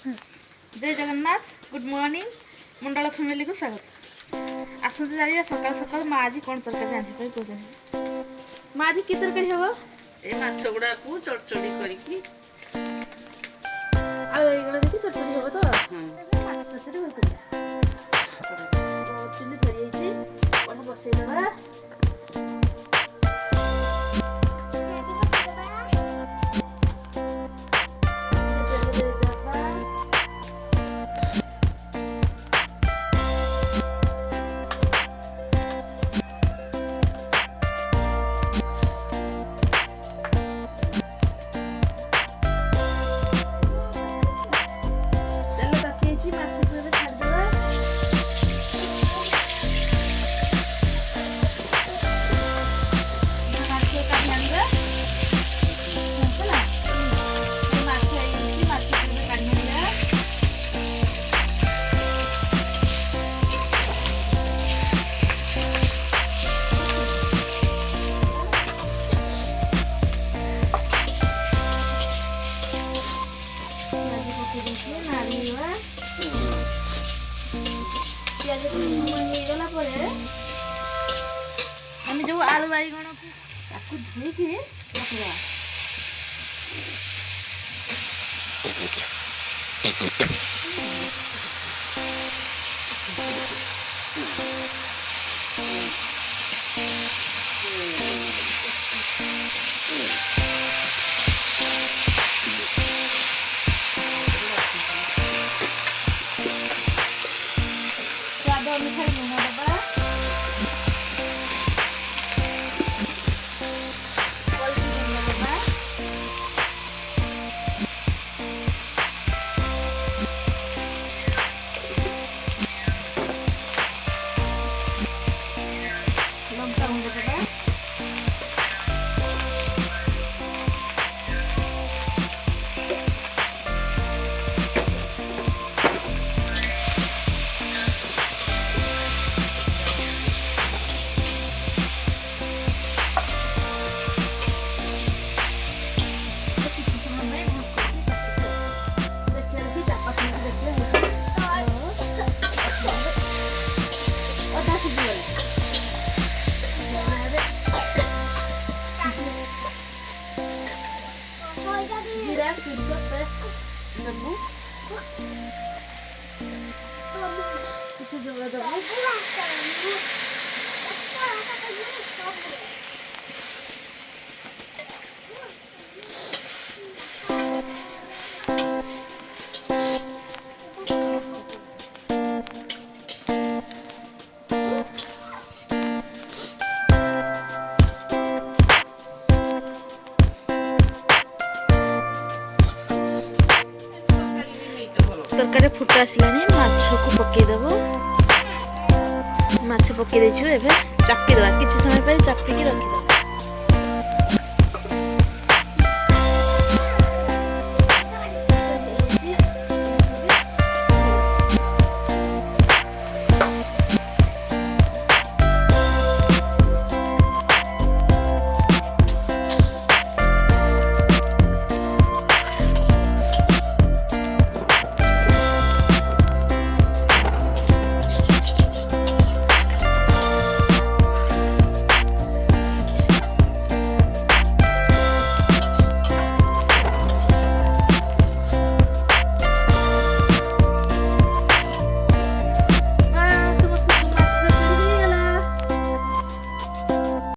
जय Jagannath good morning मंडल family को स्वागत। आसते जानिए सकाल सकाल माँ आज कौन तरकारी रांधि कहते माँ आज कि तरकारी हम ए माछ गुड़ा को चड़चड़ी करके आलू बाइगण देखि चटचटी हम तो माछ चटचटी होई चुली धरी जाइए पढ़ा बसई देवा आम जो आलू बाइगण को धोईकि रखिदा स्वाद अनुसार लुण दबा तरकारी फुटा आसलानी माछ को पकईदेव माछ पकई देछु एबे चापी देवा किछि समय पे चापी की रखी देवा।